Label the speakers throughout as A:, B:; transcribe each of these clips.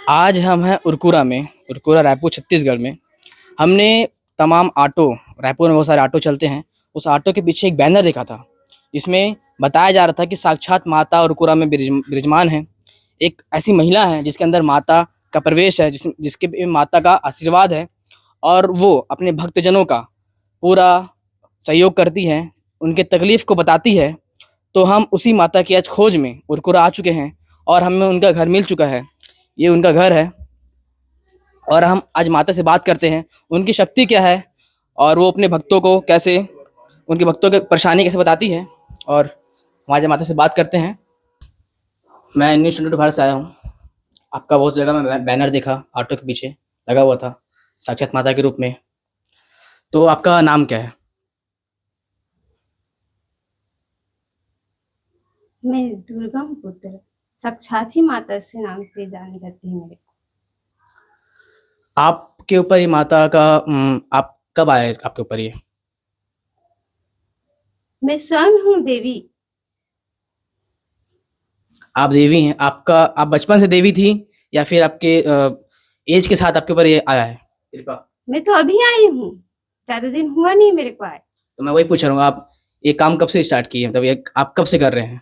A: आज हम हैं उरकुरा में, उरकुरा रायपुर छत्तीसगढ़ में। हमने तमाम ऑटो, रायपुर में बहुत सारे ऑटो चलते हैं, उस ऑटो के पीछे एक बैनर देखा था जिसमें बताया जा रहा था कि साक्षात माता उरकुरा में विराजमान है। एक ऐसी महिला है जिसके अंदर माता का प्रवेश है, जिसके पे माता का आशीर्वाद है और वो अपने भक्तजनों का पूरा सहयोग करती है, उनके तकलीफ को बताती है। तो हम उसी माता की आज खोज में उरकुरा आ चुके हैं और हमें उनका घर मिल चुका है। ये उनका घर है और हम आज माता से बात करते हैं, उनकी शक्ति क्या है और वो अपने भक्तों को कैसे, उनके भक्तों की परेशानी कैसे बताती है। और हम आज माता से बात करते हैं। मैं न्यू स्टूडेंट भारत से आया हूँ। आपका बहुत जगह में बैनर देखा, ऑटो के पीछे लगा हुआ था साक्षात माता के रूप में। तो आपका नाम क्या है?
B: मैं दुर्गा हूँ पुत्र, साक्षात ही माता से नाम पे जानी जाती है मेरे को।
A: आपके ऊपर ये माता का आप कब आए आपके ऊपर ये?
B: मैं स्वयं हूँ देवी।
A: आप देवी हैं? आप बचपन से देवी थी या फिर आपके एज के साथ आपके ऊपर ये आया है कृपा?
B: मैं तो अभी आई हूँ, ज्यादा दिन हुआ नहीं मेरे को आए।
A: तो मैं वही पूछ रहा हूँ, आप ये काम कब से स्टार्ट किए, मतलब ये आप कब से कर रहे हैं?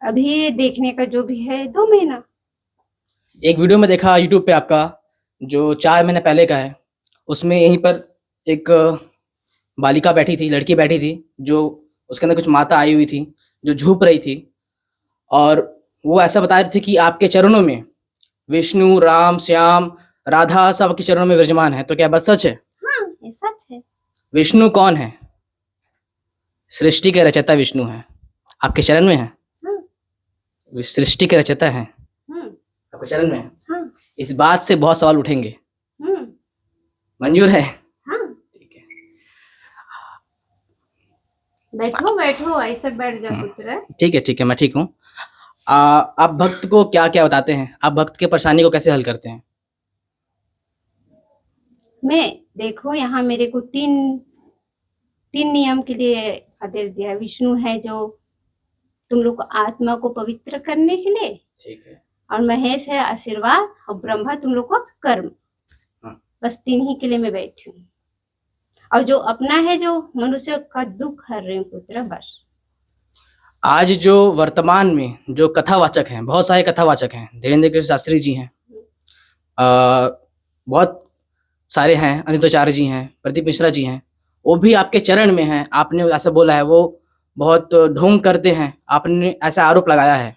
B: अभी देखने का जो भी है 2 महीना।
A: एक वीडियो में देखा यूट्यूब पे आपका, जो 4 महीने पहले का है। उसमें यहीं पर एक बालिका बैठी थी, लड़की बैठी थी, जो उसके अंदर कुछ माता आई हुई थी जो झूप रही थी और वो ऐसा बता रही थी कि आपके चरणों में विष्णु, राम, श्याम, राधा सब आपके चरणों में विराजमान है। तो क्या बात सच है?
B: हाँ, ये सच है।
A: विष्णु कौन है? सृष्टि के रचयिता विष्णु है, आपके चरण में है।
B: हाँ,
A: सृष्टि के रचयिता है,
B: हम्म,
A: आपके चरण में है।
B: हाँ,
A: इस बात से बहुत सवाल उठेंगे,
B: हम्म,
A: मंजूर है?
B: हाँ।
A: ठीक है।
B: बैठो बैठो, ऐसे बैठ जा
A: हम्म,
B: पुत्र।
A: ठीक है, ठीक है, मैं ठीक हूँ। आप भक्त को क्या क्या बताते हैं? आप भक्त के परेशानी को कैसे हल करते हैं?
B: मैं देखो यहाँ मेरे को तीन नियम के लिए आदेश दिया। विष्णु है जो तुम लोग को आत्मा को पवित्र करने के लिए,
A: ठीक है।
B: और महेश है आशीर्वाद, और ब्रह्मा तुम लोग को कर्म।
A: हाँ।
B: बस 3 ही के लिए मैं बैठी हूँ। और जो अपना है, जो मनुष्य का दुख हर रही हूँ पुत्र, बस।
A: आज जो वर्तमान में जो कथावाचक हैं, बहुत सारे कथावाचक हैं, धीरेन्द्र कृष्ण शास्त्री जी हैं, बहुत सारे हैं, अनिताचार्य जी हैं, प्रदीप मिश्रा जी हैं, वो भी आपके चरण में हैं। आपने ऐसा बोला है वो बहुत ढोंग करते हैं, आपने ऐसा आरोप लगाया है।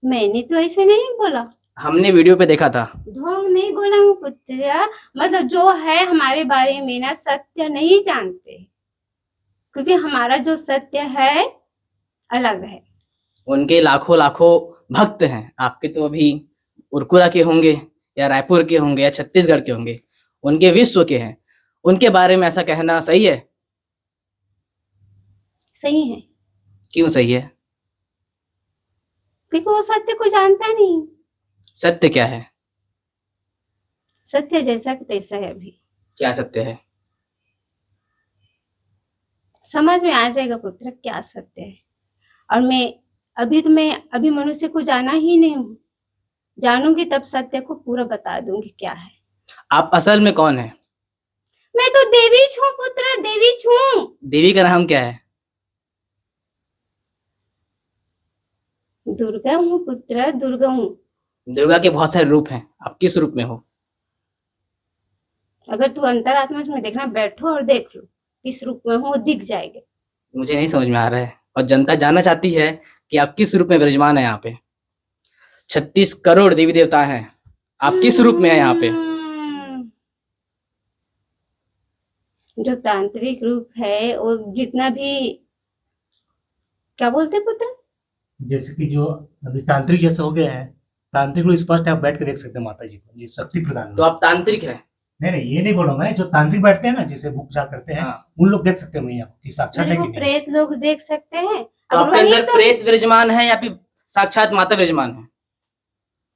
B: मैंने तो ऐसे नहीं बोला,
A: हमने वीडियो पे देखा था।
B: ढोंग नहीं बोला हूँ पुत्र। मतलब जो है हमारे बारे में ना सत्य नहीं जानते, क्योंकि हमारा जो सत्य है अलग है।
A: उनके लाखों लाखों भक्त हैं, आपके तो अभी उरकुरा के होंगे या रायपुर के होंगे या छत्तीसगढ़ के होंगे, उनके विश्व के हैं। उनके बारे में ऐसा कहना सही है?
B: सही है,
A: क्यों सही है?
B: क्योंकि वो सत्य को जानता नहीं।
A: सत्य क्या है?
B: सत्य जैसा कि तैसा है। अभी
A: क्या सत्य है?
B: समझ में आ जाएगा पुत्र क्या सत्य है। और मैं अभी मनुष्य को जाना ही नहीं हूँ, जानूंगी तब सत्य को पूरा बता दूंगी क्या है।
A: आप असल में कौन है?
B: मैं तो देवी छू पुत्र, देवी छू।
A: देवी का नाम क्या है?
B: दुर्गा हूँ पुत्र, दुर्गा हूँ।
A: दुर्गा के बहुत सारे रूप हैं, आप किस रूप में हो?
B: अगर तू अंतरात्मा में देखना, बैठो और देख लो किस रूप में हूँ, दिख जाएगा।
A: मुझे नहीं समझ में आ रहा है और जनता जानना चाहती है कि आप किस रूप में विराजमान है। यहाँ पे 36 करोड़ देवी देवता हैं, आप किस रूप में है यहाँ पे?
B: जो तांत्रिक रूप है वो जितना भी, क्या बोलते पुत्र,
C: जैसे कि जो अभी तांत्रिक जैसे हो गए हैं, तांत्रिक लोग स्पष्ट आप बैठ के देख सकते हैं माता जी को, ये शक्ति प्रदान
A: तो आप तांत्रिक हैं?
C: नहीं नहीं, ये नहीं बोला मैं। जो तांत्रिक बैठते हैं ना, जैसे उपचार करते हैं,
A: हाँ।
C: उन लोग देख सकते हैं मैया कि साक्षात है
B: मेरे
C: कि
B: को
C: नहीं।
B: प्रेत लोग देख सकते हैं।
A: तो
B: अगर
A: आपके
B: वही
A: अंदर
B: तो
A: प्रेत विराजमान है या फिर साक्षात माता विराजमान है?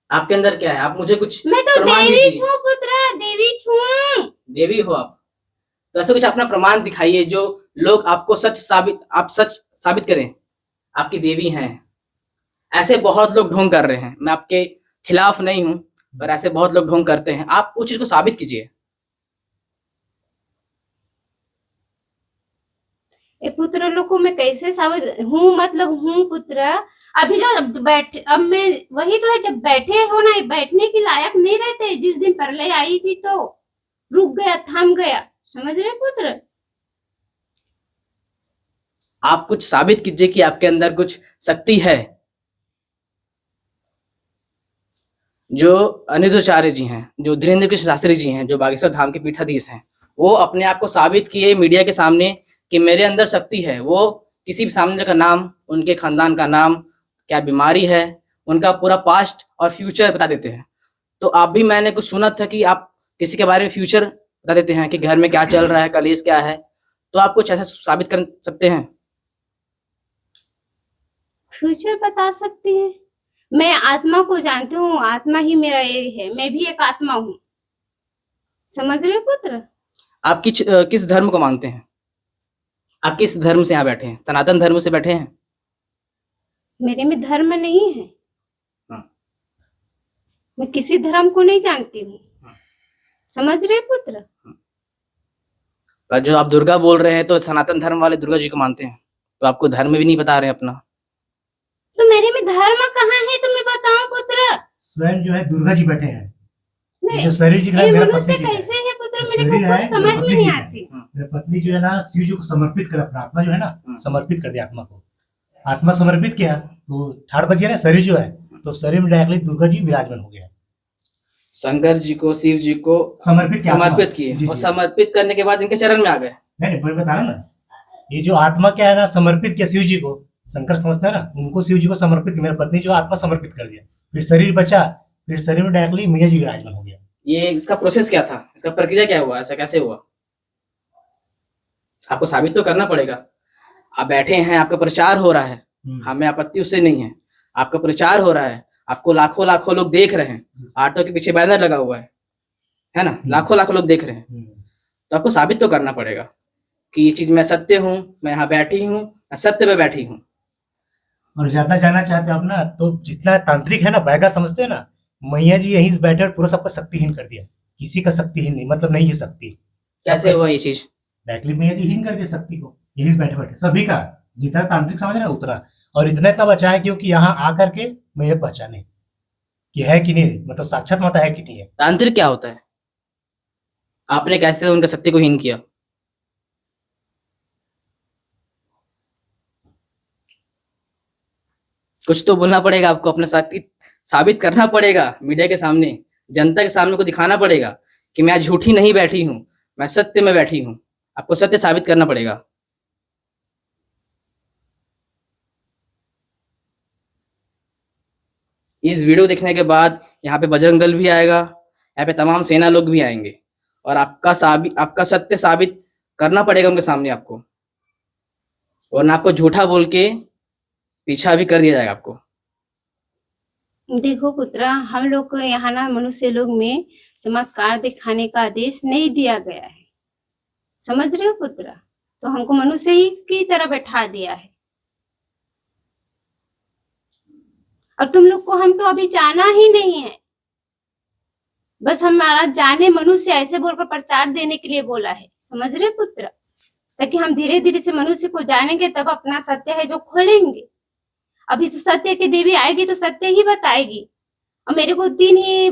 A: आपके अंदर क्या है? आप मुझे कुछ
B: मैं तो
A: प्रमाण
B: देवी
A: दीजिए।
B: छू पुत्र, देवी छू।
A: देवी हो आप? तो ऐसा कुछ अपना प्रमाण दिखाइए जो लोग आपको सच साबित करें आपकी देवी हैं। ऐसे बहुत लोग ढोंग कर रहे हैं, मैं आपके खिलाफ नहीं हूँ, पर ऐसे बहुत लोग ढोंग करते हैं। आप उस चीज को साबित कीजिए।
B: ये पुत्र लोग को मैं कैसे साबित हूँ, मतलब हूँ पुत्र। अभी जो बैठ अब मैं वही तो है, जब बैठे हो ना, बैठने के लायक नहीं रहते। जिस दिन प्रलय आई थी तो रुक गया, थम गया, समझ रहे पुत्र।
A: आप कुछ साबित कीजिए कि आपके अंदर कुछ शक्ति है। जो अनिरुद्धाचार्य जी हैं, जो धीरेन्द्र कृष्ण शास्त्री जी हैं, जो बागेश्वर धाम के पीठाधीश हैं, वो अपने आप को साबित किए मीडिया के सामने कि मेरे अंदर शक्ति है। वो किसी भी सामने का नाम, उनके खानदान का नाम, क्या बीमारी है, उनका पूरा पास्ट और फ्यूचर बता देते हैं। तो आप भी, मैंने कुछ सुना था कि आप किसी के बारे में फ्यूचर बता देते हैं कि घर में क्या चल रहा है, कलेश क्या है। तो आप कुछ ऐसा साबित कर सकते हैं?
B: फ्यूचर बता सकती है। मैं आत्मा को जानती हूँ, आत्मा ही मेरा ये है, मैं भी एक आत्मा हूँ, समझ रहे हो पुत्र।
A: आप किस धर्म को मानते हैं? आप किस धर्म से यहाँ बैठे हैं? सनातन धर्म से बैठे हैं?
B: मेरे में धर्म नहीं है।
A: हाँ।
B: मैं किसी धर्म को नहीं जानती हूँ, समझ रहे पुत्र।
A: पर जो आप दुर्गा बोल रहे हैं, तो सनातन धर्म वाले दुर्गा जी को मानते हैं, तो आपको धर्म भी नहीं बता रहे अपना।
B: तो मेरे में धर्म कहाँ है, तुम्हें बताओ पुत्र।
C: स्वयं जो है दुर्गा जी बैठे हैं।
B: नहीं,
C: जो शरीर जी का
B: ये
C: मेरा
B: मनुष्य
C: पत्नी जी का है।
B: कैसे है पुत्र,
C: जो
B: मेरे को
C: शरीर
B: कुछ
C: है,
B: समझ
C: मेरा
B: में
C: पत्नी
B: नहीं
C: जी का है।
B: आती।
C: मेरा पत्नी जो है ना, शिव जी को समर्पित कर, अपना आत्मा जो है ना समर्पित कर दिया आत्मा को। आत्मा समर्पित किया तो ठाड़ बच गया ना शरीर जो है, तो शरीर में डायरेक्टली दुर्गा जी विराजमान हो गया।
A: शंकर जी को, शिव जी को
C: समर्पित किया
A: समर्पित
C: आत्मा।
A: किए,
C: जी,
A: और
C: जी।
A: समर्पित करने के बाद इनके चरण में आ गए।
C: नहीं मैं बता रहा हूं ना, ये जो आत्मा क्या है ना, समर्पित किया शिव जी को। शंकर समझता है ना, उनको शिव जी को समर्पित किया। मेरा पत्नी जो आत्मा समर्पित कर दिया, फिर शरीर बचा, फिर शरीर में डायरेक्टली मैया जी विराजमान हो गया।
A: ये इसका प्रोसेस क्या था? इसका प्रक्रिया क्या हुआ? ऐसा कैसे हुआ? आपको साबित तो करना पड़ेगा। आप बैठे हैं, आपका प्रचार हो रहा है, हमें आपत्ति उससे नहीं है। आपका प्रचार हो रहा है, आपको लाखों लाखों लोग देख रहे हैं, ऑटो के पीछे बैनर लगा हुआ है ना, लाखों लाखों लोग देख रहे हैं। तो आपको साबित तो करना पड़ेगा कि ये चीज मैं सत्य हूँ, मैं यहाँ बैठी हूँ, मैं सत्य पे बैठी हूँ।
C: और ज्यादा जानना चाहते हो आप ना, तो जितना तांत्रिक है ना, बैगा समझते हैं ना, मैया जी यहीं से बैठे और पूरा सबका शक्तिहीन कर दिया। किसी का शक्तिहीन नहीं, मतलब नहीं है शक्ति।
A: कैसे हुआ ये चीज?
C: डायरेक्टली मैया जी हीन कर दिया शक्ति को, यहीं से बैठे बैठे सभी का। जितना तांत्रिक समझ रहे ना उतना, और इतना इतना बचा है क्योंकि यहाँ आकर के मैया पहचाने कि है कि नहीं, मतलब साक्षात माता है कि नहीं है।
A: तांत्रिक क्या होता है? आपने कैसे उनका शक्ति को हीन किया? कुछ तो बोलना पड़ेगा आपको, अपना शक्ति साबित करना पड़ेगा मीडिया के सामने, जनता के सामने को दिखाना पड़ेगा कि मैं झूठी नहीं बैठी हूँ, मैं सत्य में बैठी हूँ। आपको सत्य साबित करना पड़ेगा। इस वीडियो देखने के बाद यहाँ पे बजरंग दल भी आएगा, यहाँ पे तमाम सेना लोग भी आएंगे, और आपका सत्य साबित करना पड़ेगा उनके सामने आपको, वरना आपको झूठा बोल के पीछा भी कर दिया जाएगा आपको।
B: देखो पुत्रा, हम लोग को यहाँ ना मनुष्य लोग में चमत्कार दिखाने का आदेश नहीं दिया गया है, समझ रहे हो पुत्रा। तो हमको मनुष्य ही की तरह बैठा दिया है। और तुम लोग को हम तो अभी जाना ही नहीं है, बस हमारा जाने मनुष्य ऐसे बोलकर प्रचार देने के लिए बोला है, समझ रहे पुत्र। ताकि हम धीरे धीरे से मनुष्य को जानेंगे, तब अपना सत्य है जो खोलेंगे। अभी तो सत्य की देवी आएगी तो सत्य ही बताएगी। और मेरे को 3 ही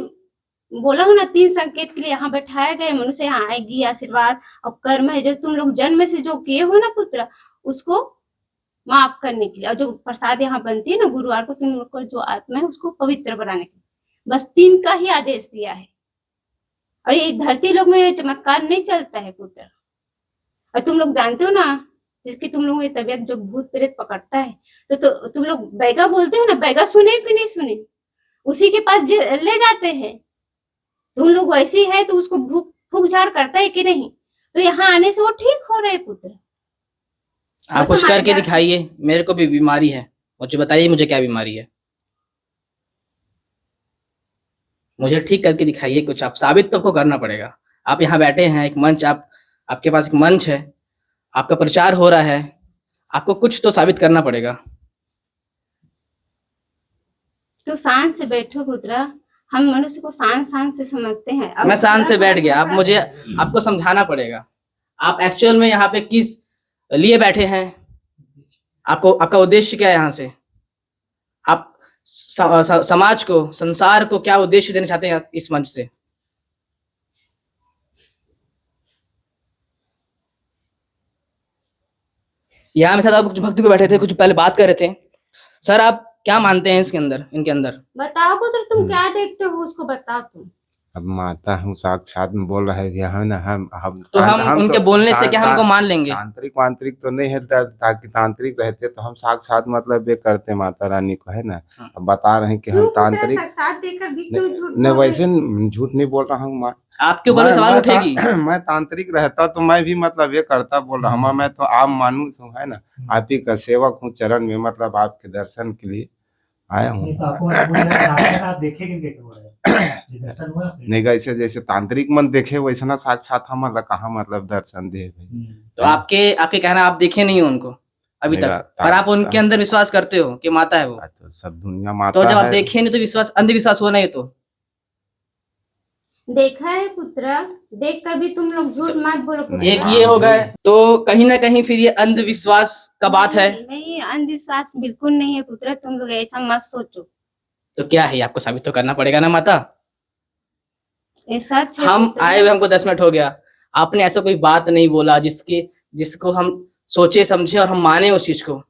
B: बोला हूँ ना, 3 संकेत के लिए यहाँ बैठाया गया। मनुष्य यहाँ आएगी, आशीर्वाद और कर्म है जो तुम लोग जन्म से जो किए हो ना पुत्र, उसको माफ करने के लिए। और जो प्रसाद यहाँ बनती है ना गुरुवार को, तुम लोग को जो आत्मा है उसको पवित्र बनाने के लिए, बस 3 का ही आदेश दिया है। और ये धरती लोग में चमत्कार नहीं चलता है पुत्र। और तुम लोग जानते हो ना, जिसकी तुम लोगों की तबीयत जो भूत प्रेत पकड़ता है, तो तुम लोग बैगा बोलते हो ना, बैगा सुने कि नहीं सुने, उसी के पास ले जाते हैं। तुम लोग वैसी है तो उसको फूक झाड़ करता है कि नहीं, तो यहाँ आने से वो ठीक हो रहे पुत्र।
A: आप कुछ करके दिखाइए, मेरे को भी बीमारी है, मुझे बताइए मुझे क्या बीमारी है, मुझे ठीक करके दिखाइए कुछ। आप साबित तो आपको करना पड़ेगा। आप यहाँ बैठे हैं, एक मंच, आपके पास एक मंच है, आपका प्रचार हो रहा है, आपको कुछ तो साबित करना पड़ेगा।
B: तो शांत से बैठो पुत्रा, हम मनुष्य को शान शान से समझते हैं। अब
A: मैं शान से बैठ गया, अब मुझे आपको समझाना पड़ेगा आप एक्चुअल में यहाँ पे किस लिए बैठे हैं, आपको आपका उद्देश्य क्या है यहाँ से, आप समाज को, संसार को क्या उद्देश्य देना चाहते हैं इस मंच से। यहाँ में साथ आप कुछ भक्त भी बैठे थे, कुछ पहले बात कर रहे थे। सर आप क्या मानते हैं इसके अंदर, इनके अंदर?
B: बताओ पुत्र, तुम क्या देखते हो उसको बताओ तुम।
D: अब माता हूँ साक्षात में बोल रहे हैं ना, हम
A: तो हम उनके बोलने से क्या हमको मान लेंगे?
D: तांत्रिक वांत्रिक तो नहीं है, ताकि तांत्रिक रहते तो हम साक्षात मतलब ये करते माता रानी को, है ना। अब बता रहे हैं कि हम तांत्रिक नहीं, वैसे झूठ नहीं बोल रहा हूँ।
A: आपके ऊपर सवाल उठेगी।
D: मैं तांत्रिक रहता तो मैं भी मतलब ये करता बोल रहा हूँ। मैं तो आम मानुस हूँ, है ना, आप ही का सेवक हूँ चरण में, मतलब आपके दर्शन के लिए आया हूँ। नहीं ऐसे जैसे तांत्रिक मन देखे वैसे ना साक्षात हम मतलब कहाँ मतलब दर्शन दे।
A: तो आपके कहना आप देखे नहीं हो उनको अभी तक, पर आप उनके अंदर विश्वास करते हो कि माता है वो।
D: तो सब दुनिया माता
A: तो जब
D: है।
A: आप देखे नहीं तो विश्वास, अंधविश्वास हुआ नहीं तो
B: देखा है पुत्र, देख कर भी तुम लोग झूठ मत बोलो पुत्र।
A: एक ये हो गए, तो कहीं ना कहीं फिर ये अंधविश्वास का बात है।
B: नहीं, अंधविश्वास बिल्कुल नहीं है पुत्र, तुम लोग ऐसा मत सोचो।
A: तो क्या है, आपको साबित तो करना पड़ेगा ना माता।
B: ये सच है
A: हम
B: पुत्र।
A: आए हुए हमको 10 मिनट हो गया, आपने ऐसा कोई बात नहीं बोला जिसको हम सोचे समझे और हम माने उस चीज को।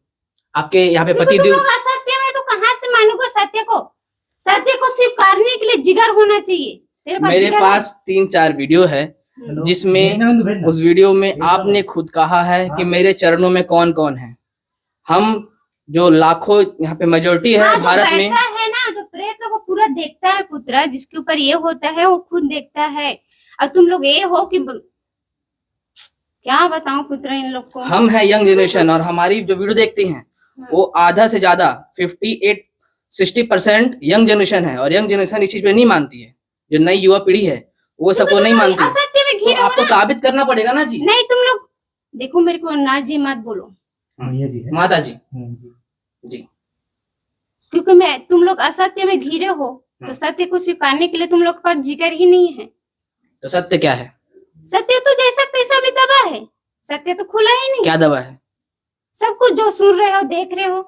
A: आपके यहाँ पे पति देव
B: असत्य में तो कहाँ से मानूंगा सत्य को? सत्य को स्वीकारने के लिए जिगर होना चाहिए।
A: मेरे पास 3-4 वीडियो है जिसमें उस वीडियो में आपने खुद कहा है कि मेरे चरणों में कौन कौन है। हम जो लाखों यहाँ पे मेजोरिटी है भारत में
B: है ना, जो प्रेत को पूरा देखता है पुत्र, जिसके ऊपर ये होता है वो खुद देखता है। और तुम लोग ये हो कि क्या बताऊं पुत्र इन लोग को।
A: हम है यंग जनरेशन और हमारी जो वीडियो देखती हैं वो आधा से ज्यादा 58-60% यंग जनरेशन है, और यंग जनरेशन इस चीज पे नहीं मानती है। जो नई युवा पीढ़ी है वो सबको नहीं मानती।
B: असत्य में घिरे
A: तो आपको साबित करना पड़ेगा ना जी।
B: नहीं, तुम लोग देखो, मेरे को ना जी मत बोलो,
A: माता जी जी,
B: क्योंकि तुम लोग असत्य में घिरे हो, तो सत्य को स्वीकारने के लिए तुम लोग पर जिगर ही नहीं है।
A: तो सत्य क्या है?
B: सत्य तो जैसा तैसा भी दबा है, सत्य तो खुला ही नहीं।
A: क्या दबा है?
B: सब कुछ जो सुन रहे हो, देख रहे हो।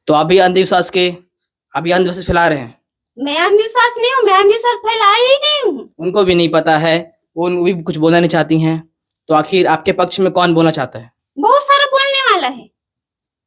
A: तो अभी अंधविश्वास फैला रहे हैं।
B: मैं अंधविश्वास नहीं हूँ, मैं अंधविश्वास फैला ही नहीं हूँ।
A: उनको भी नहीं पता है, वो भी कुछ बोलना नहीं चाहती हैं। तो आखिर आपके पक्ष में कौन बोलना चाहता है?
B: बहुत सारा बोलने वाला है।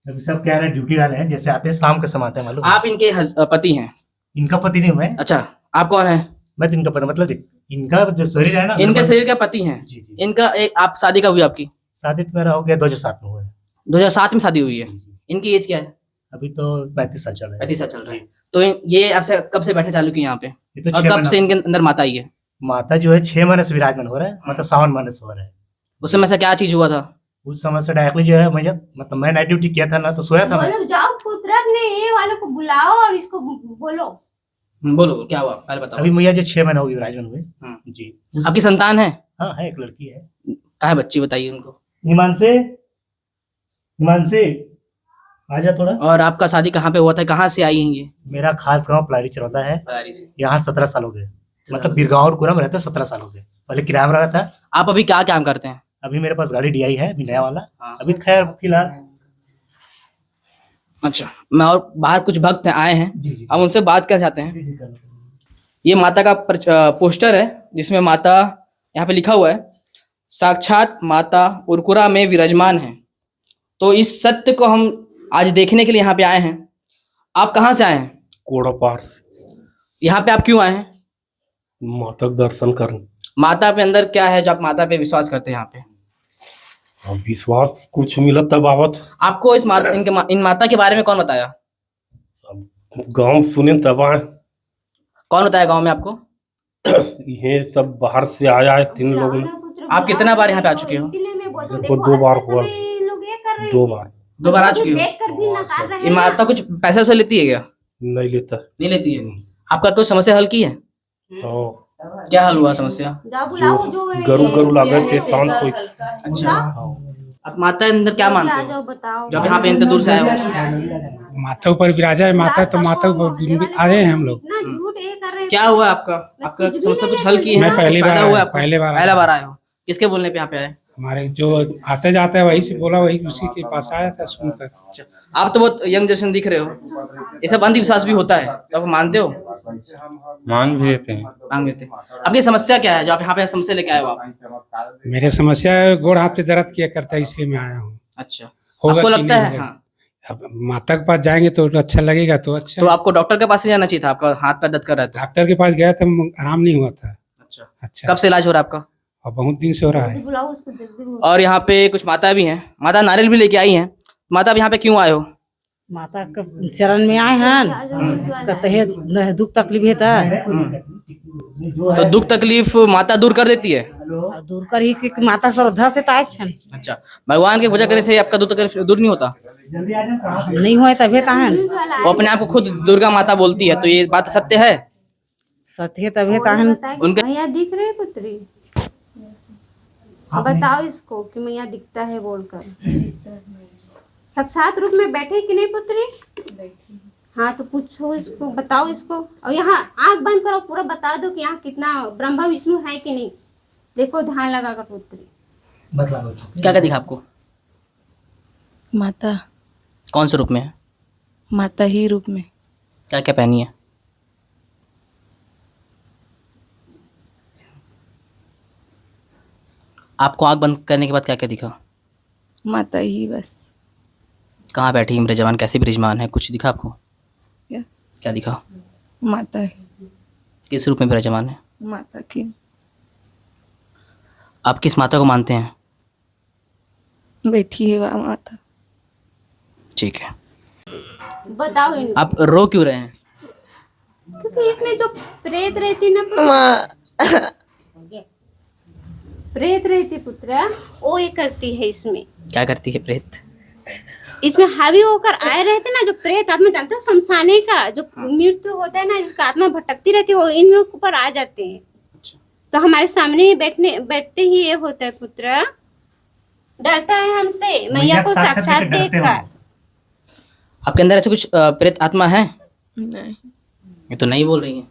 C: अभी सब क्या है, ड्यूटी वाले हैं, जैसे आते हैं शाम के समय आते हैं, मालूम।
A: आप इनके पति हैं?
C: इनका पति नहीं मैं।
A: अच्छा, आप कौन है?
C: मैं तो इनका पति, मतलब देख, इनका जो शरीर है ना,
A: इनके शरीर का पति हैं।
C: जी जी।
A: इनका आप शादी कब हुई आपकी?
C: शादी तो मेरा हो गया 2007 में हुआ है।
A: 2007 में शादी हुई है। इनकी एज क्या है?
C: अभी तो 35 साल चल रहा है।
A: 35 साल चल रहा है। तो ये आपसे कब से बैठे चालू की यहाँ पे,
C: ये तो
A: और
C: 6
A: कब
C: महीना-
A: से इनके अंदर माता आई है?
C: माता जो है 6 महीने से विराजमान हो रहा है, मतलब सावन महीने से हो रहा है।
A: उस समय से क्या चीज हुआ था?
C: उस समय से डायरेक्टली जो है मुझे, मतलब मैं नाइट ड्यूटी किया था ना, तो सोया था मैं।
B: बोलो, जाओ पुत्र, अपने ये वालों को बुलाओ और इसको बोलो।
A: बोलो क्या हुआ, पहले बताओ।
C: अभी मुझे जो 6 महीने हो गए विराजमान हुए। जी।
A: आपकी संतान है?
C: हाँ है, एक लड़की है।
A: कहाँ है बच्ची, बताइए उनको।
C: हिमांशु, आजा थोड़ा।
A: और आपका शादी कहाँ पे हुआ था, कहाँ से आई हैं ये?
C: मेरा खास गांव पलारी चरौदा है।
A: पलारी से।
C: यहाँ 17 साल हो गए, मतलब बिरगांव और कुरा में रहते 17 साल हो गए। पहले किराया में रहा था।
A: आप अभी क्या काम करते हैं?
C: अभी मेरे पास गाड़ी DI है, अभी नया वाला।
A: हाँ।
C: अभी खैर फिलहाल।
A: अच्छा, मैं और बाहर कुछ भक्त आए हैं,
C: जी जी।
A: हम उनसे बात करना चाहते हैं।
C: जी, जी, कर।
A: ये माता का पोस्टर है जिसमें माता यहाँ पे लिखा हुआ है, साक्षात माता उरकुरा में विराजमान है। तो इस सत्य को हम आज देखने के लिए यहाँ पे आए हैं। आप कहाँ से आए हैं?
E: कोड़ापार
A: यहाँ पे आप क्यों आए हैं?
E: माता का दर्शन करने।
A: माता पे अंदर क्या है जो आप माता पे विश्वास करते हैं यहाँ पे?
E: अब विश्वास कुछ मिलत तब आवत।
A: आपको इन माता के बारे में कौन बताया?
E: गांव सुने तब आए।
A: कौन बताया गांव में आपको?
E: ये सब बाहर से आया है 3 लोग ने।
A: आप कितना बार यहाँ पे आ चुके हो?
E: देखो 2 बार हुआ, 2 बार।
A: 2 बार आ चुके हो। ये माता कुछ पैसा से लेती है क्या?
E: नहीं लेता।
A: नहीं लेती है। आपका कुछ समस्या हल की है?
E: तो
A: क्या हल हुआ समस्या?
E: गरु लागे थे शांत हुई।
A: अच्छा, आप माता अंदर क्या मानते हो
B: बताओ।
A: जब यहाँ पे इतने दूर से आए हो?
F: माता ऊपर विराजा है, माता तो माता ऊपर आए हैं हम लोग।
B: इतना झूठ ये कर रहे हैं।
A: क्या हुआ आपका? आपका
B: कुछ भी
A: समस्या
B: नहीं
A: कुछ हल की है?
F: मैं पहली
A: कुछ फायदा
F: बार
A: हुआ
F: आया,
A: आपको?
F: पहले बार
A: पहला
F: आया।
A: बार आए हो? किसके बोलने पे यहाँ पे आए?
F: हमारे जो आते जाते हैं वही से बोला, वही उसी के पास आया था सुनकर।
A: अच्छा, आप तो बहुत यंग जनरेशन दिख रहे हो, ये सब अंधविश्वास भी होता है, तो आप मानते हो?
E: मान भी लेते हैं।
A: मांग लेते हैं। आपकी समस्या क्या है जो आप यहाँ पे समस्या लेके आए हो आप?
F: मेरे समस्या है, गोड़ हाथ पे दर्द किया करता है, इसलिए मैं आया हूँ।
A: अच्छा,
F: होगा
A: आपको
F: कि
A: लगता
F: नहीं
A: है?
F: होगा?
A: हाँ,
F: अब माता के पास जाएंगे तो अच्छा लगेगा, तो अच्छा
A: तो
F: है।
A: आपको डॉक्टर के पास ही जाना चाहिए था, आपका हाथ पैर दर्द कर रहा है तो।
F: डॉक्टर के पास गया था, आराम नहीं हुआ था।
A: अच्छा,
F: अच्छा,
A: कब से इलाज हो रहा है आपका?
F: और बहुत दिन से हो रहा है।
B: बुलाओ उसको जल्दी बुलाओ।
A: और यहाँ पे कुछ माता भी हैं, माता नारियल भी लेके आई हैं। माता आप यहाँ पे क्यों आए हो?
G: माता के चरण में आए हैं, कहते हैं दुख तकलीफ है
A: तो दुख तकलीफ माता दूर कर देती है।
G: तो दूर कर ही कि माता श्रद्धा से तो आए छन।
A: अच्छा, भगवान की पूजा करने से आपका दुख तकलीफ दूर नहीं होता?
G: नहीं हुआ तभी कहा
A: वो अपने आप को खुद दुर्गा माता बोलती है, तो ये बात सत्य है?
G: सत्य तभी कहा।
A: उनके
B: मैया दिख रही है पुत्री? बताओ इसको कि मैया दिखता है बोलकर। साक्षात रूप में बैठे कि नहीं पुत्री? हाँ तो पूछो इसको, बताओ इसको। और यहाँ आंख बंद करो, पूरा बता दो कि यहाँ कितना ब्रह्मा विष्णु है कि नहीं। देखो ध्यान लगा कर पुत्री।
A: क्या क्या दिखा आपको?
H: माता।
A: कौन से रूप में है?
H: माता ही रूप में।
A: क्या क्या पहनी है? आपको आंख बंद करने के बाद क्या क्या दिखा?
H: माता ही बस।
A: कहाँ बैठी विराजमान, कैसी विराजमान है, कुछ दिखा आपको?
H: क्या?
A: क्या दिखा?
H: माता है।
A: किस रूप में विराजमान है?
H: माता की।
A: आप किस माता को मानते हैं?
H: बैठी है वह माता।
A: ठीक है।
B: बताओ इनको।
A: आप रो क्यों रहे हैं?
B: क्योंकि इसमें जो प्रेत रहती ना प्रेत रहती पुत्र, वो ये करती है इसमें।
A: क्या करती है प्रेत?
B: इसमें हावी होकर आए रहते ना जो प्रेत आत्मा, जानते हो शमशाने का जो मृत्यु होता है ना, जिसका आत्मा भटकती रहती है, वो इन लोग ऊपर आ जाते हैं। तो हमारे सामने ही बैठते ही ये होता है पुत्र। डरता है हमसे मैया को साक्षात देखकर।
A: आपके अंदर ऐसे कुछ प्रेत आत्मा है?
H: नहीं।
A: ये तो नहीं बोल रही है।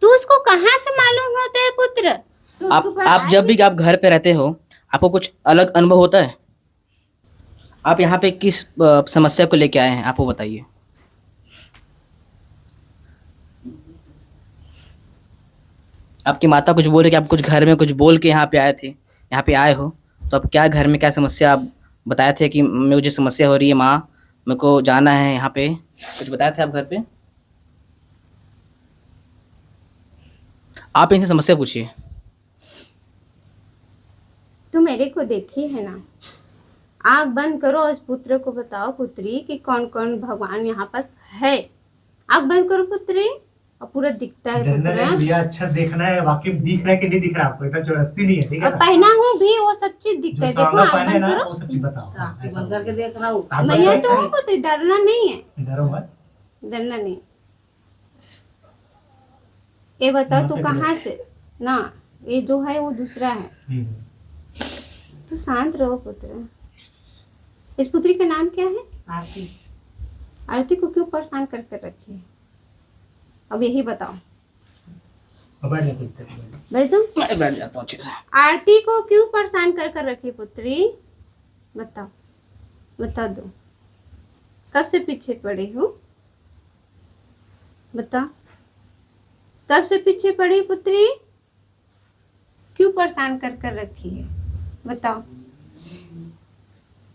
B: तू उसको कहाँ से मालूम होता है पुत्र? तू उसके ऊपर
A: आप जब भी आप घर पे रहते हो, आपको कुछ अलग अनुभव होता है? आप यहाँ पे किस समस्या को लेके आए हैं, आप वो बताइए। आपकी माता कुछ बोल रही कि आप कुछ घर में कुछ बोल के यहाँ पे आए थे, यहाँ पे आए हो, तो आप क्या घर में क्या समस्या आप बताए थे कि मुझे समस्या हो रही है माँ, मेरे को जाना है यहाँ पे, कुछ बताए थे आप घर पे? आप इनसे समस्या पूछिए।
B: तू मेरे को देखी है ना। आंख बंद करो और उस पुत्र को बताओ पुत्री कि कौन कौन भगवान यहाँ पास है। आंख बंद करो पुत्री, और पूरा दिखता है पुत्र।
C: अच्छा देखना है, वाकई दिख रहा है कि नहीं दिख रहा आपको, इतना जबरदस्ती नहीं है, ठीक है
B: और
C: ना?
B: पहना हूँ भी, वो सब चीज दिखता है। देखो आंख बंद
C: ना
B: करो।
C: वो सब चीज बताओ। हाँ, ऐसा
G: बंद करके देख रहा हूँ।
C: आप
B: मैया
C: बताओ।
B: तो हूँ पुत्री, डरना नहीं है,
C: डरो मत।
B: डरना नहीं। ये बताओ तू कहाँ से ना, ये जो है वो दूसरा है। तू शांत रहो पुत्र। इस पुत्री का नाम क्या है?
G: आरती।
B: आरती को क्यों परेशान करके रखी है? अब यही बताओ।
C: बैठ जा कुछ देर।
B: बैठ जाओ।
A: मैं बैठ जाता हूँ अच्छे से।
B: आरती को क्यों परेशान कर रखी पुत्री? बताओ, बता दो। कब से पीछे पड़ी हो? बता, कब से पीछे पड़ी पुत्री? क्यों परेशान कर रखी है? बताओ,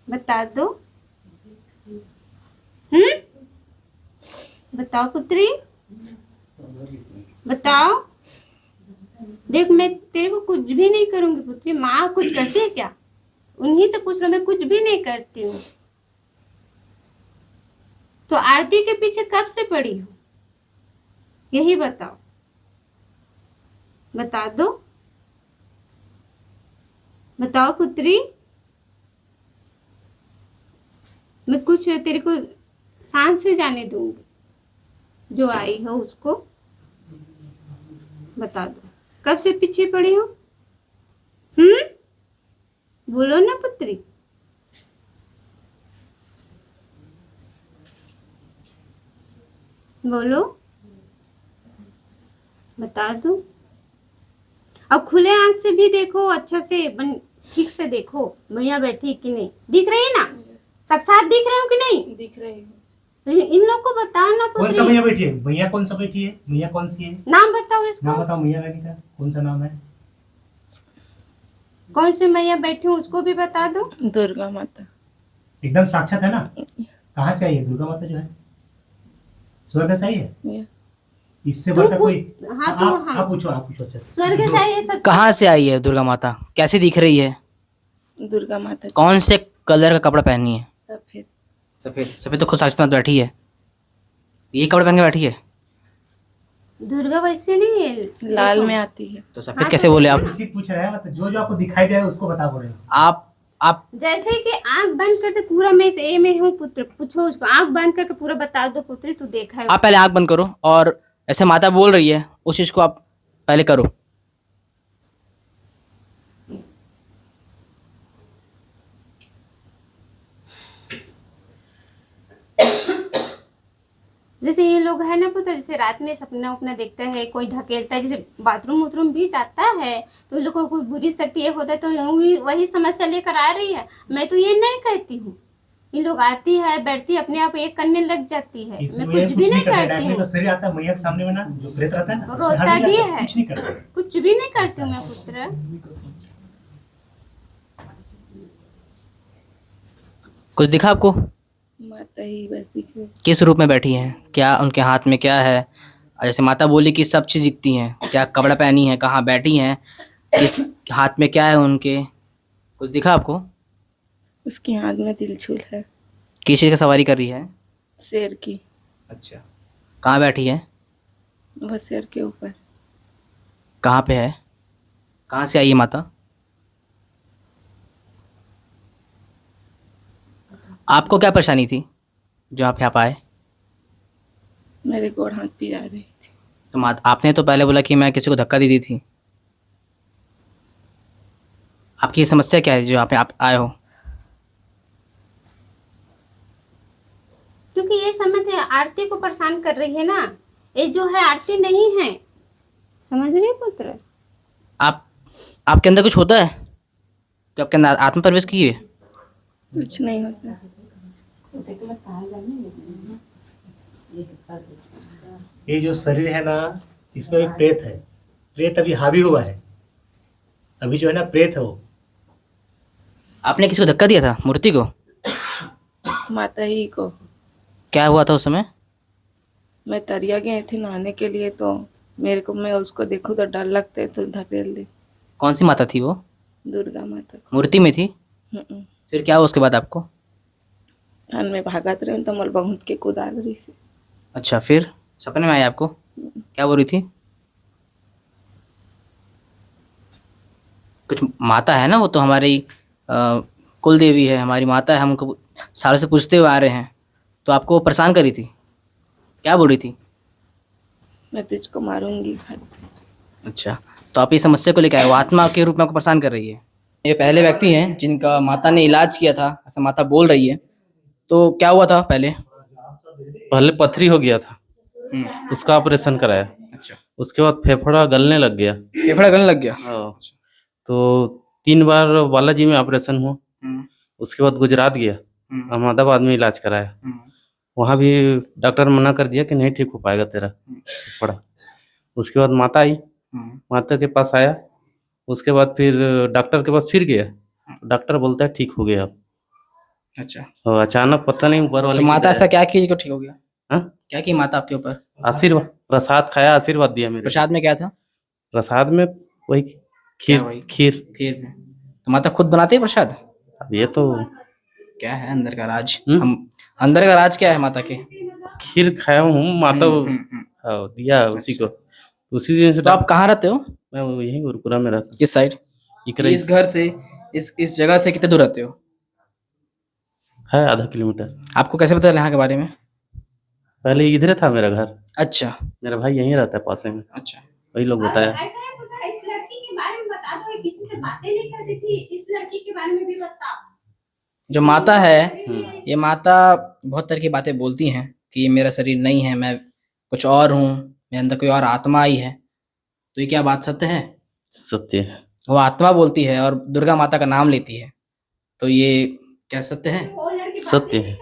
B: बता दो। बताओ पुत्री, बताओ। देख मैं तेरे को कुछ भी नहीं करूंगी पुत्री। माँ कुछ करती है क्या? उन्हीं से पूछ रहा, मैं कुछ भी नहीं करती हूँ। तो आरती के पीछे कब से पड़ी हो? यही बताओ, बता दो। बताओ पुत्री। मैं कुछ तेरे को शांत से जाने दूंगी। जो आई हो उसको बता दो, कब से पीछे पड़ी हो? बोलो ना पुत्री। बोलो, बता दो। अब खुले आंख से भी देखो, अच्छा से ठीक से देखो मैया बैठी है कि नहीं, दिख रही है ना, साक्षात दिख रहे हो कि नहीं?
H: दिख रही है।
B: तो इन लोग को बताओ ना
C: कौन सा
B: पुत्री,
C: मैया बैठी है? मैया कौन सा बैठी है? मैया कौन सी है?
B: नाम बताओ इसको।
C: नाम बताओ मैया रानी का, कौन सा नाम है?
B: कौन से मैया बैठी हूँ उसको भी बता दो।
H: दुर्गा माता।
C: एकदम साक्षात है ना? कहाँ से आई है दुर्गा माता जो है? स्वर्ग से आई है?
H: Yes.
C: इससे
B: तू
C: बढ़कर
B: पूछ,
C: कोई?
B: हाँ तो हाँ,
C: आप पूछो अच्छा।
B: स्वर्ग से आई है सब।
A: कहाँ से आई है दुर्गा माता? कैसे दिख रही है?
H: दुर्गा माता।
A: कौन से कलर का कपड़ा पहनी है?
H: सफेद।
A: सफेद। सफेद तो खुद साक्षात बैठी है, ये कपड़ा पहन के बैठी है।
B: दुर्गा वैसे नहीं है,
H: लाल में आती है।
A: तो सफेद
B: हाँ,
A: कैसे
B: तो
A: बोले आप?
C: किसी पूछ रहे हैं, मतलब जो आपको दिखाई दे रहा है उसको बता बोल रहे हैं।
A: आप
B: जैसे कि आंख बंद करके पूरा मैं ए में हूँ पुत्र, पूछो उसको, आंख बंद करके पूरा बता दो पुत्री, तू देखा है?
A: आप पहले आंख बंद करो और ऐसे माता बोल रही है उस चीज को आप पहले करो।
B: जैसे ये लोग है ना पुत्र, जैसे रात में सपना उपना देखता है, कोई ढकेलता है, जैसे बाथरूम उथरूम भी जाता है तो इन लोग को कोई बुरी शक्ति ये होता है तो वही समस्या लेकर आ रही है। मैं तो ये नहीं कहती हूँ, इन लोग आती है बैठती है अपने आप एक करने लग जाती है, मैं कुछ भी नहीं करती हूँ,
C: शरीर आता है मैया के सामने में ना, जो प्रेत रहता है ना,
B: रोता भी है,
C: कुछ नहीं करता।
B: कुछ भी नहीं करती हूँ मैं पुत्र।
A: कुछ दिखा आपको?
H: माता ही बस दिख रही।
A: किस रूप में बैठी हैं? क्या उनके हाथ में क्या है? जैसे माता बोली कि सब चीज़ दिखती हैं, क्या कपड़ा पहनी है, कहाँ बैठी हैं, किस हाथ में क्या है उनके? कुछ दिखा आपको?
H: उसके हाथ में त्रिशूल है।
A: किस चीज़ का सवारी कर रही है?
H: शेर की।
A: अच्छा, कहाँ बैठी है?
H: वह शेर के ऊपर।
A: कहाँ पे है? कहाँ से आई है माता? आपको क्या परेशानी थी जो आप यहाँ आए?
H: मेरे गोड़ हाथ पिरा रही थी।
A: तो आपने तो पहले बोला कि मैं किसी को धक्का दे दी थी। आपकी समस्या क्या है जो आप आए हो?
B: क्योंकि ये समझ है आरती को परेशान कर रही है ना, ये जो है आरती नहीं है, समझ रहे पुत्र?
A: आपके अंदर कुछ होता है कि आपके अंदर आत्म प्रवेश की है?
H: कुछ नहीं होता।
C: ये जो शरीर है ना, इसमें एक प्रेत है, प्रेत अभी हावी हुआ है, अभी जो है ना प्रेत है वो।
A: आपने किसी को धक्का दिया था? मूर्ति को?
H: माता ही को।
A: क्या हुआ था उस समय?
H: मैं तरिया गए थे नहाने के लिए, तो मेरे को, मैं उसको देखूं तो डर लगता है तो धकेल दी।
A: कौन सी माता थी वो?
H: दुर्गा माता।
A: मूर्ति में थी?
H: हम्म।
A: फिर क्या हुआ उसके बाद आपको?
H: थान में भागत रहे तो मोल बहुत के कुदाल रही से।
A: अच्छा, फिर सपने में आया आपको? क्या बोल रही थी? कुछ माता है ना, वो तो हमारी कुल देवी है, हमारी माता है, हम उनको सालों से पूछते हुए आ रहे हैं, तो आपको परेशान करी थी? क्या बोल रही थी?
H: मैं तुझको मारूंगी।
A: अच्छा, तो आप ये समस्या को लेकर आए, वो आत्मा के रूप में आपको परेशान कर रही है। ये पहले व्यक्ति हैं जिनका माता ने इलाज किया था, ऐसा माता बोल रही है। तो क्या हुआ था पहले?
E: पहले पथरी हो गया था, उसका ऑपरेशन कराया।
A: अच्छा,
E: उसके बाद फेफड़ा गलने लग गया।
A: फेफड़ा गलने लग गया?
E: हाँ, तो 3 बार बालाजी में ऑपरेशन हुआ। उसके बाद गुजरात गया, अहमदाबाद में इलाज कराया। वहाँ भी डॉक्टर मना कर दिया कि नहीं ठीक हो पाएगा तेरा फेफड़ा। उसके बाद माता आई, माता के पास आया, उसके बाद फिर डॉक्टर के पास फिर गया, डॉक्टर बोलता है ठीक हो गया अब।
A: अच्छा,
E: और अचानक पता नहीं ऊपर वाले
A: तो माता ऐसा क्या की जो ठीक हो गया?
E: हाँ?
A: क्या की माता आपके ऊपर?
E: आशीर्वाद, प्रसाद खाया, आशीर्वाद दिया मेरे।
A: प्रसाद में क्या था?
E: प्रसाद में वही खीर।
A: वही?
E: खीर
A: में तो माता खुद बनाती है प्रसाद?
E: अब ये तो
A: क्या है अंदर का राज? हम अंदर का राज क्या है माता के?
E: खीर खाया हूँ, माता हाँ, दिया उसी को। उसी दिन से
A: तो आप कहाँ रहते हो?
E: मैं यहीं गुरुपुरा में रहता हूँ।
A: किस साइड? इस घर से इस जगह से कितने दूर रहते हो?
E: है आधा किलोमीटर।
A: आपको कैसे पता चला यहाँ के बारे में?
E: पहले इधर था मेरा घर।
A: अच्छा,
E: मेरा भाई यहीं रहता है पास में।
A: अच्छा,
E: वही लोग बताया।
B: ऐसा है पुत्र, इस लड़की के बारे में बता दो, किसी से बातें नहीं करती थी, इस लड़की के बारे में भी बता।
A: जो माता है, ये माता बहुत तरह की बातें बोलती हैं कि ये मेरा शरीर नहीं है, मैं कुछ और हूँ, मेरे अंदर कोई और आत्मा आई है, तो ये क्या बात सत्य है?
E: सत्य है।
A: वो आत्मा बोलती है और दुर्गा माता का नाम लेती है, तो ये क्या सत्य है?
E: सत्य है,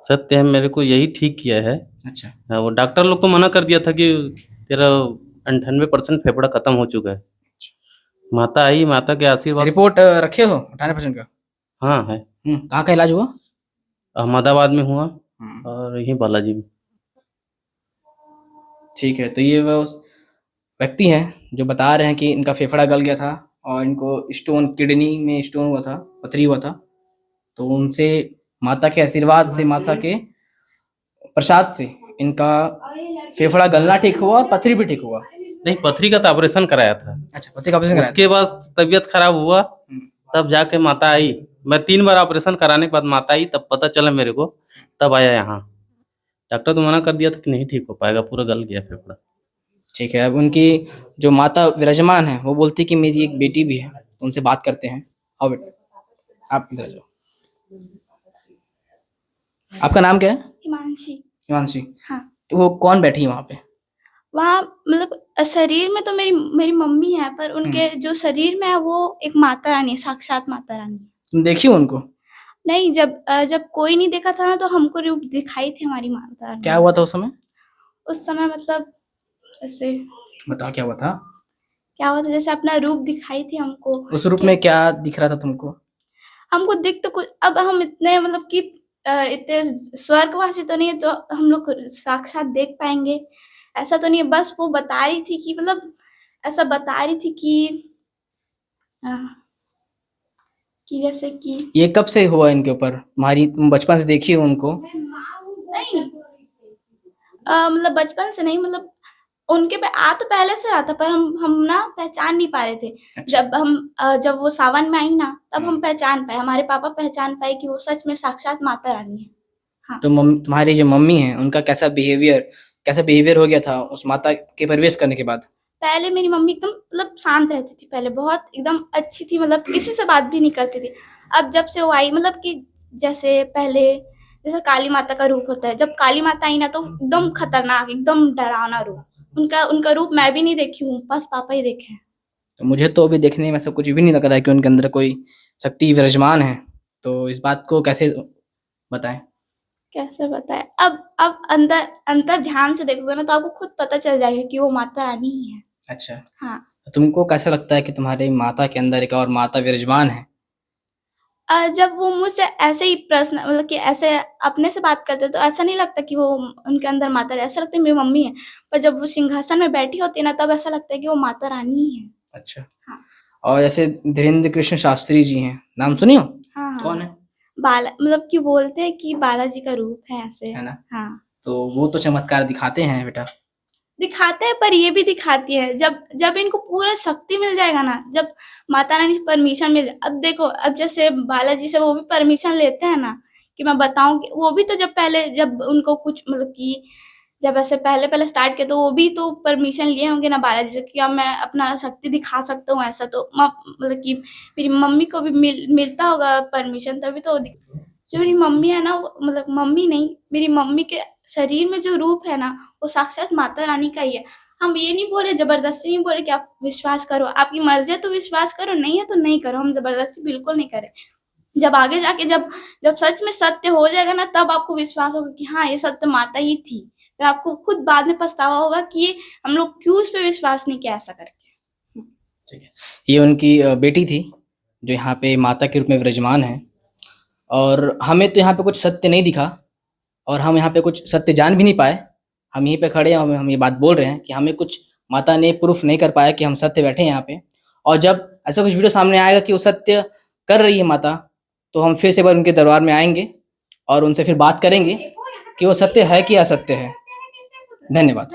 E: सत्य है। मेरे को यही ठीक किया है।
A: अच्छा।
E: हाँ, वो डॉक्टर लोग को मना कर दिया था कि तेरा 98% फेफड़ा खत्म हो चुका है। माता आई, माता के आशीर्वाद।
A: रिपोर्ट रखे हो 98% का?
E: हाँ है।
A: कहाँ का इलाज हुआ?
E: अहमदाबाद में हुआ और यहीं बालाजी में।
A: ठीक है, तो ये वो व्यक्ति हैं जो बता रहे हैं कि इनका फेफड़ा गल गया था और इनको स्टोन, किडनी में स्टोन हुआ था, पथरी हुआ था, तो उनसे माता के आशीर्वाद से, माता के प्रसाद से इनका फेफड़ा गलना ठीक हुआ और पथरी भी ठीक हुआ।
E: नहीं, पथरी का तो ऑपरेशन कराया था।
A: अच्छा, पथरी का ऑपरेशन कराया
E: उसके बाद तबीयत खराब हुआ, तब जाके माता आई। मैं 3 बार ऑपरेशन कराने के बाद माता आई, तब पता चला मेरे को, तब आया यहाँ। डॉक्टर तो मना कर दिया था कि नहीं ठीक हो पाएगा, पूरा गल गया फेफड़ा।
A: ठीक है, अब उनकी जो माता विराजमान है वो बोलती कि मेरी एक बेटी भी है, तो उनसे बात करते हैं। आओ बेटा, आप इधर जाओ। आपका नाम क्या है?
I: हिमांशी।
A: हिमांशी।
I: हाँ।
A: तो वो कौन बैठी है वहाँ पे?
I: वहाँ मतलब शरीर में तो मेरी मम्मी है, पर उनके जो शरीर में है वो एक माता रानी है, साक्षात माता रानी।
A: तुम देखी हो उनको?
I: नहीं, जब कोई नहीं देखा था ना, तो हमको रूप दिखाई थी हमारी माता रानी।
A: क्या हुआ था उस समय?
I: उस समय मतलब ऐसे।
A: बताओ क्या हुआ था?
I: क्या हुआ था, जैसे अपना रूप दिखाई थी हमको।
A: उस रूप में क्या दिख रहा था तुमको?
I: हमको दिख तो कुछ, अब हम इतने मतलब कि इतने स्वर्गवासी तो नहीं है तो हम लोग साक्षात देख पाएंगे, ऐसा तो नहीं है। बस वो बता रही थी कि मतलब ऐसा बता रही थी कि जैसे कि
A: ये कब से हुआ इनके ऊपर? तुम बचपन से देखी हो उनको?
I: नहीं, मतलब बचपन से नहीं, मतलब उनके पे आ तो पहले से रहा था, पर हम ना पहचान नहीं पा रहे थे।
A: अच्छा।
I: जब वो सावन में आई ना, तब हम पहचान पाए, हमारे पापा पहचान पाए कि वो सच में साक्षात माता रानी है। हाँ।
A: तो तुम्हारी जो मम्मी है उनका कैसा बिहेवियर हो गया था उस माता के प्रवेश करने के बाद?
I: पहले मेरी मम्मी एकदम मतलब शांत रहती थी, पहले बहुत एकदम अच्छी थी, मतलब किसी से बात भी नहीं करती थी। अब जब से वो आई, मतलब कि जैसे पहले जैसे काली माता का रूप होता है, जब काली माता आई ना तो एकदम खतरनाक, एकदम डरावना रूप। उनका रूप मैं भी नहीं देखी हूँ, बस पापा ही देखे हैं।
A: तो मुझे तो अभी देखने में ऐसा कुछ भी नहीं लग रहा है कि उनके अंदर कोई शक्ति विराजमान है, तो इस बात को कैसे बताएं?
I: कैसे बताए, अब अंदर ध्यान से देखोगे ना तो आपको खुद पता चल जाएगा कि वो माता रानी ही है।
A: अच्छा।
I: हाँ।
A: तुमको कैसा लगता है कि तुम्हारी माता के अंदर एक और माता विराजमान है?
I: जब वो मुझसे ऐसे ही प्रश्न मतलब कि ऐसे अपने से बात करते तो ऐसा नहीं लगता कि वो उनके अंदर माता है, ऐसा लगता है मेरी मम्मी है। पर जब वो सिंहासन में बैठी होती है ना, तब ऐसा लगता है कि वो माता रानी ही है।
A: अच्छा।
I: हाँ।
A: और जैसे धीरेन्द्र कृष्ण शास्त्री जी हैं, नाम सुनी हो?
I: हाँ हाँ।
A: कौन है?
I: मतलब कि बोलते हैं कि बालाजी का रूप है ऐसे,
A: है ना?
I: हाँ।
A: तो वो तो चमत्कार दिखाते हैं बेटा।
I: दिखाते हैं, पर ये भी दिखाती है जब इनको पूरा शक्ति मिल जाएगा ना, जब माता रानी से परमिशन मिल जाए। अब देखो, अब जैसे बालाजी से वो भी परमिशन लेते हैं ना कि मैं बताऊं कि वो भी तो जब उनको कुछ मतलब कि जब ऐसे पहले स्टार्ट किया तो वो भी तो परमिशन लिए होंगे ना बालाजी से कि अब मैं अपना शक्ति दिखा सकता हूँ। ऐसा तो मतलब कि मेरी मम्मी को भी मिलता होगा परमिशन, तभी तो जो मेरी मम्मी है ना, मतलब मम्मी नहीं, मेरी मम्मी के शरीर में जो रूप है ना, वो साक्षात माता रानी का ही है। हम ये नहीं बोले, जबरदस्ती नहीं बोले कि आप विश्वास करो, आपकी मर्जी है तो विश्वास करो, नहीं है तो नहीं करो, हम जबरदस्ती बिल्कुल नहीं करें। जब आगे जाके जब सच में सत्य हो जाएगा ना, तब आपको विश्वास होगा कि हाँ, ये सत्य माता ही थी। फिर आपको खुद बाद में पछतावा होगा कि हम लोग क्यों इस पे विश्वास नहीं किया ऐसा करके।
A: ठीक है, ये उनकी बेटी थी जो यहाँ पे माता के रूप में विराजमान है, और हमें तो यहाँ पे कुछ सत्य नहीं दिखा और हम यहाँ पे कुछ सत्य जान भी नहीं पाए। हम यहीं पे खड़े हैं, हम ये बात बोल रहे हैं कि हमें कुछ माता ने प्रूफ नहीं कर पाया कि हम सत्य बैठे हैं यहाँ पे। और जब ऐसा कुछ वीडियो सामने आएगा कि वो सत्य कर रही है माता, तो हम फिर से एक बार उनके दरबार में आएंगे और उनसे फिर बात करेंगे कि वो सत्य है कि असत्य है। धन्यवाद।